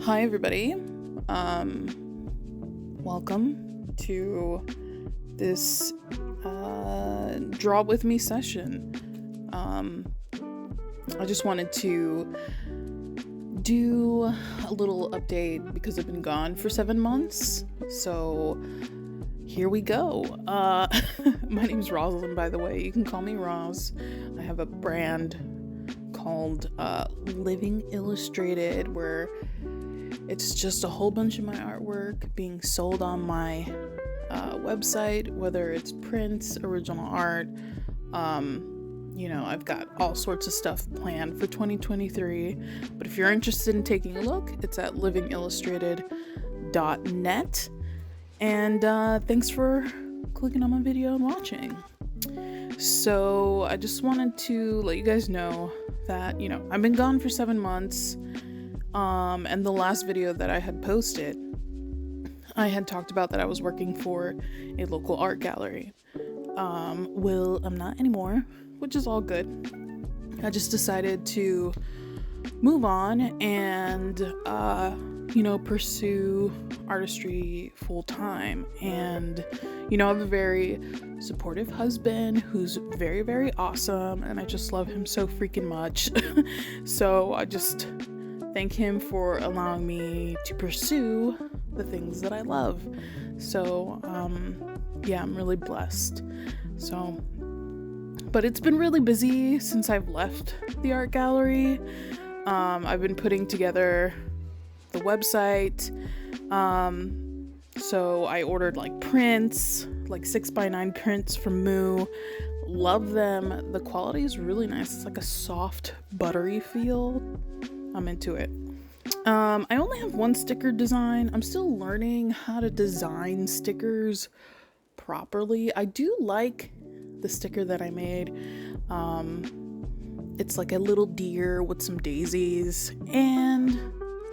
Hi everybody. Welcome to this draw with me session. I just wanted to do a little update because I've been gone for 7 months. So here we go. My name's Rosalind, by the way. You can call me Roz. I have a brand called Living Illustrated, where it's just a whole bunch of my artwork being sold on my website, whether it's prints, original art. I've got all sorts of stuff planned for 2023, but if you're interested in taking a look, it's at livingillustrated.net. And thanks for clicking on my video and watching. So I just wanted to let you guys know that, I've been gone for 7 months. And the last video that I had posted, I had talked about that I was working for a local art gallery. Well, I'm not anymore, which is all good. I just decided to move on and, pursue artistry full time. And, I have a very supportive husband who's very, very awesome, and I just love him so freaking much. So I just thank him for allowing me to pursue the things that I love. So, I'm really blessed. So, but it's been really busy since I've left the art gallery. I've been putting together the website. So I ordered prints, 6x9 prints from Moo. Love them. The quality is really nice. It's like a soft, buttery feel. I'm into it. I only have one sticker design. I'm still learning how to design stickers properly. I do like the sticker that I made. It's like a little deer with some daisies, and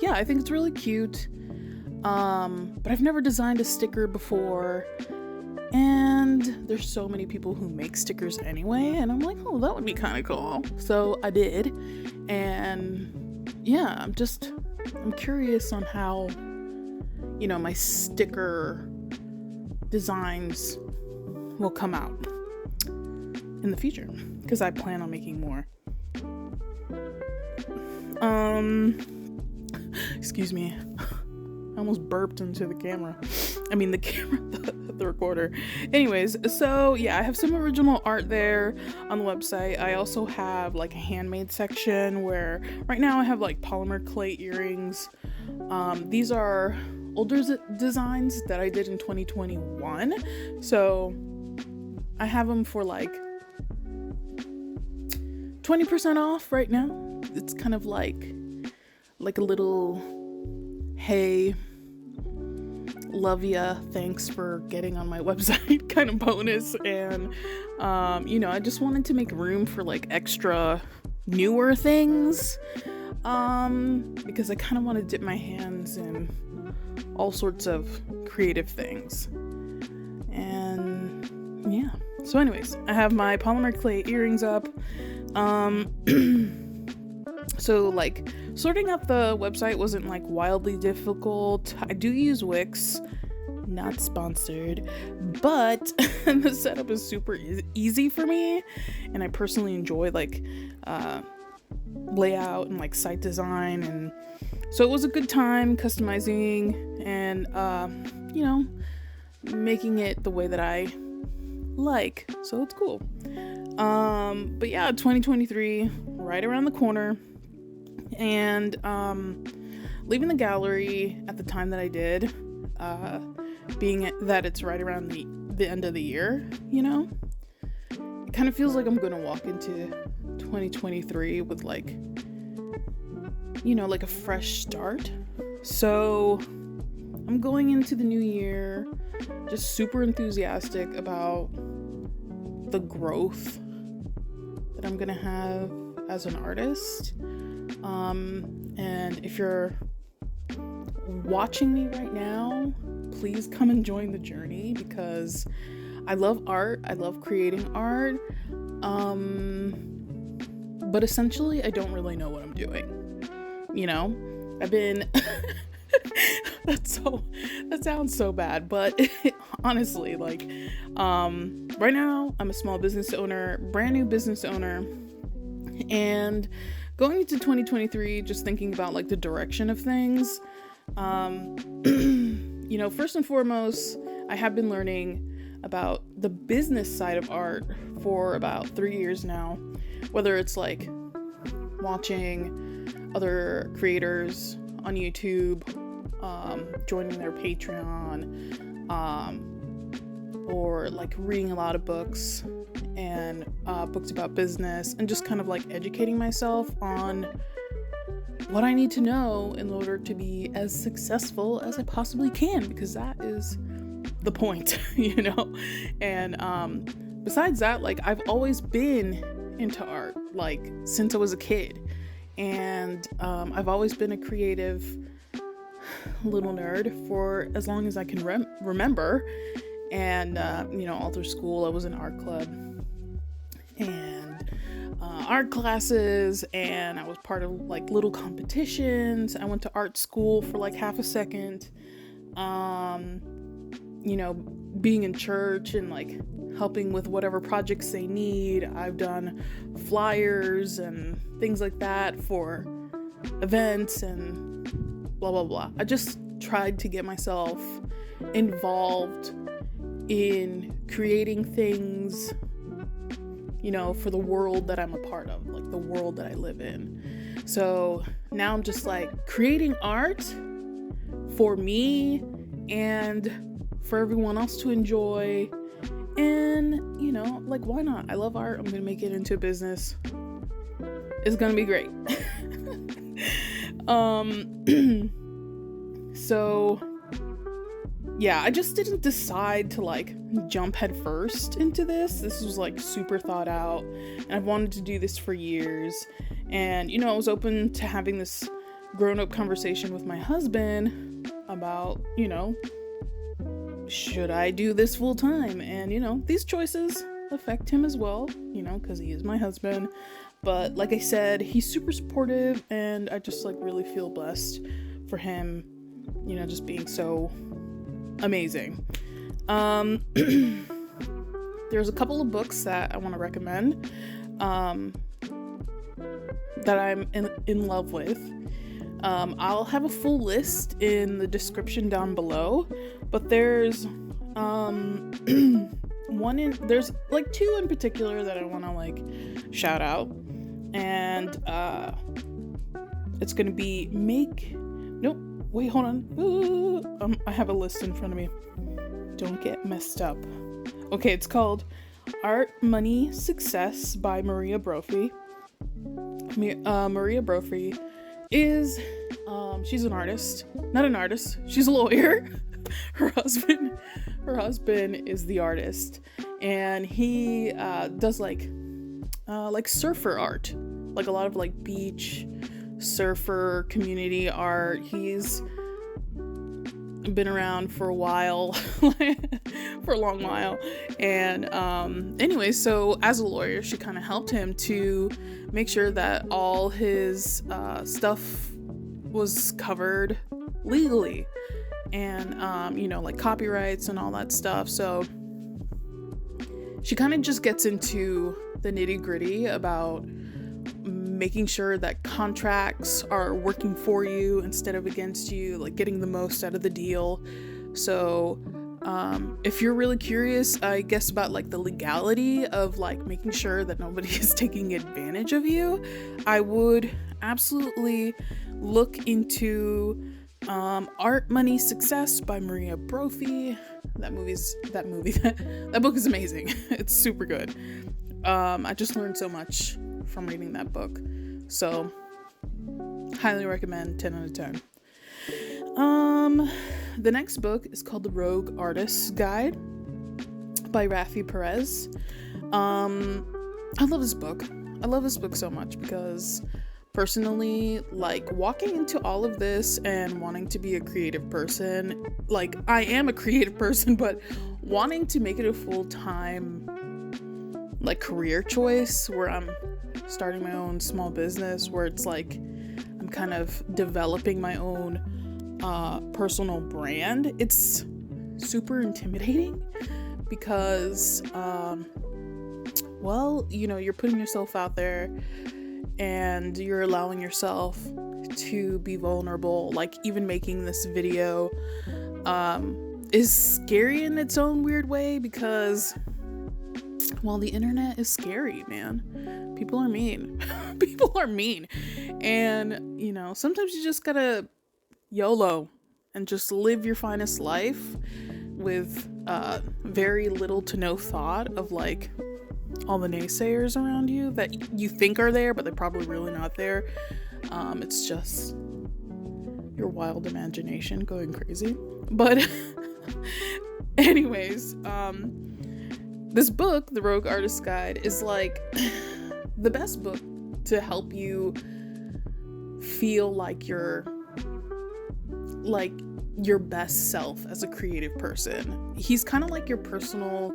yeah, I think it's really cute. But I've never designed a sticker before, and there's so many people who make stickers anyway, and I'm like, oh, that would be kind of cool. So I did, and yeah, I'm curious on how, my sticker designs will come out in the future, because I plan on making more. Excuse me. I almost burped into the camera. I mean, the recorder. Anyways, so yeah, I have some original art there on the website. I also have a handmade section where right now I have polymer clay earrings. These are older designs that I did in 2021. So I have them for 20% off right now. It's kind of like a little, hey, love ya, thanks for getting on my website kind of bonus. And I just wanted to make room for extra newer things, because I kind of want to dip my hands in all sorts of creative things. And yeah, so anyways, I have my polymer clay earrings up. So sorting out the website wasn't wildly difficult. I do use Wix, not sponsored, but the setup is super easy for me, and I personally enjoy layout and site design, and so it was a good time customizing and making it the way that I like. So it's cool. But yeah, 2023 right around the corner. And leaving the gallery at the time that I did, being that it's right around the end of the year, it kind of feels like I'm gonna walk into 2023 with a fresh start. So I'm going into the new year just super enthusiastic about the growth that I'm gonna have as an artist. And if you're watching me right now, please come and join the journey, because I love art. I love creating art. But essentially I don't really know what I'm doing. I've been that sounds so bad, but honestly, like, right now I'm a small business owner, brand new business owner, and going into 2023, just thinking about like the direction of things. First and foremost, I have been learning about the business side of art for about 3 years now, whether it's like watching other creators on YouTube, joining their Patreon, or like reading a lot of books and books about business, and just kind of like educating myself on what I need to know in order to be as successful as I possibly can, because that is the point, And besides that, like, I've always been into art, like, since I was a kid, and I've always been a creative little nerd for as long as I can remember. And all through school I was in art club and art classes, and I was part of like little competitions. I went to art school for like half a second. Being in church and like helping with whatever projects they need. I've done flyers and things like that for events and blah blah blah. I just tried to get myself involved in creating things, for the world that I'm a part of, like the world that I live in. So now I'm just like creating art for me and for everyone else to enjoy. And, like, why not? I love art. I'm gonna make it into a business. It's gonna be great. So yeah, I just didn't decide to like jump head first into this. This was like super thought out, and I've wanted to do this for years. And I was open to having this grown-up conversation with my husband about, should I do this full time? And these choices affect him as well, because he is my husband. But like I said, he's super supportive, and I just like really feel blessed for him, just being so amazing. There's a couple of books that I want to recommend that I'm in love with. I'll have a full list in the description down below, but there's there's like two in particular that I want to like shout out, and it's gonna be hold on. I have a list in front of me. Don't get messed up. Okay, it's called Art, Money, Success by Maria Brophy. Maria Brophy is, she's an artist. Not an artist, she's a lawyer. Her husband is the artist, and he does like surfer art, like a lot of like beach surfer community art. He's been around for a while, for a long while. And anyway, so as a lawyer, she kind of helped him to make sure that all his stuff was covered legally, and like copyrights and all that stuff. So she kind of just gets into the nitty-gritty about making sure that contracts are working for you instead of against you, like getting the most out of the deal. So if you're really curious, I guess, about like the legality of like making sure that nobody is taking advantage of you, I would absolutely look into Art, Money, Success by Maria Brophy. That book is amazing. It's super good. I just learned so much from reading that book, so highly recommend. 10 out of 10. The next book is called The Rogue Artist's Guide by Rafi Perez. I love this book. I love this book so much because personally, like, walking into all of this and wanting to be a creative person, like, I am a creative person, but wanting to make it a full-time like career choice where I'm starting my own small business, where it's like I'm kind of developing my own personal brand, it's super intimidating because, well, you know, you're putting yourself out there and you're allowing yourself to be vulnerable. Like, even making this video is scary in its own weird way because, well, the internet is scary, man. People are mean. People are mean. And, you know, sometimes you just gotta YOLO and just live your finest life with very little to no thought of like all the naysayers around you that you think are there, but they're probably really not there. It's just your wild imagination going crazy. But anyways, this book, The Rogue Artist's Guide, is like the best book to help you feel like your best self as a creative person. He's kind of like your personal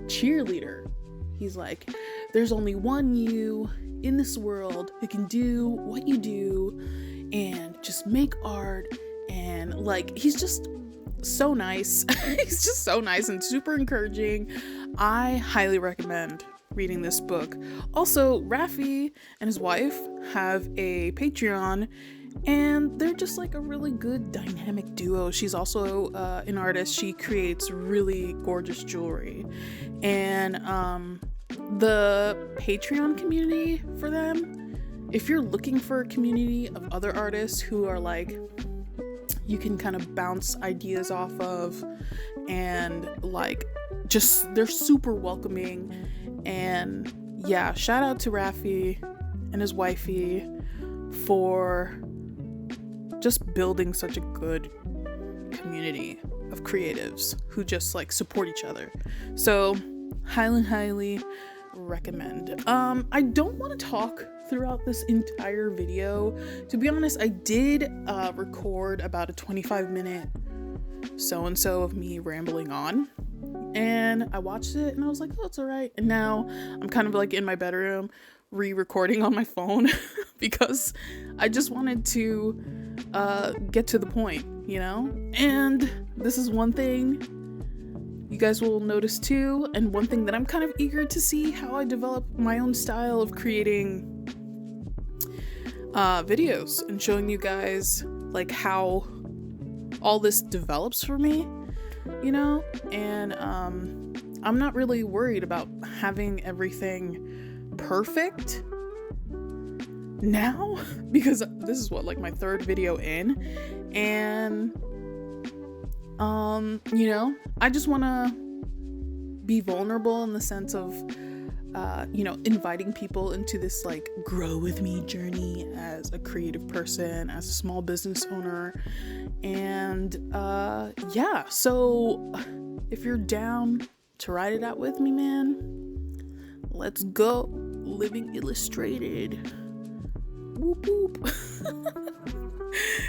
cheerleader. He's like, there's only one you in this world who can do what you do and just make art, and like, he's just so nice. He's just so nice and super encouraging. I highly recommend reading this book. Also, Raffi and his wife have a Patreon, and they're just like a really good dynamic duo. She's also an artist. She creates really gorgeous jewelry. And the Patreon community for them, if you're looking for a community of other artists who are like, you can kind of bounce ideas off of, and like, just, they're super welcoming. And yeah, shout out to Raffi and his wifey for just building such a good community of creatives who just like support each other. So highly recommend. I don't want to talk throughout this entire video. To be honest, I did record about a 25-minute so-and-so of me rambling on, and I watched it and I was like, oh, it's all right. And now I'm kind of like in my bedroom re-recording on my phone because I just wanted to get to the point, you know? And this is one thing you guys will notice too, and one thing that I'm kind of eager to see how I develop my own style of creating videos and showing you guys like how all this develops for me, you know? And I'm not really worried about having everything perfect now because this is what, like, my third video in, and you know, I just want to be vulnerable in the sense of you know, inviting people into this like grow with me journey as a creative person, as a small business owner. And yeah, so if you're down to ride it out with me, man, let's go. Living Illustrated. Whoop whoop.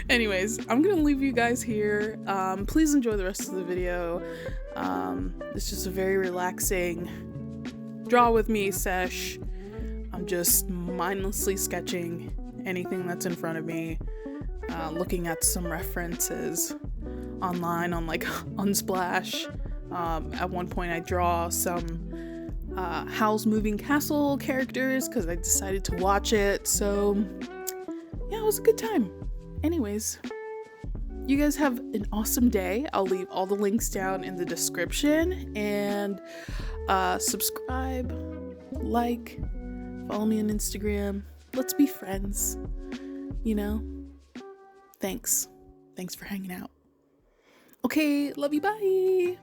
Anyways, I'm gonna leave you guys here. Please enjoy the rest of the video. It's just a very relaxing draw with me sesh. I'm just mindlessly sketching anything that's in front of me, looking at some references online on like Unsplash. At one point I draw some Howl's Moving Castle characters because I decided to watch it. So yeah, it was a good time. Anyways, you guys have an awesome day. I'll leave all the links down in the description, and subscribe, like, follow me on Instagram. Let's be friends, you know? Thanks for hanging out. Okay, love you, bye.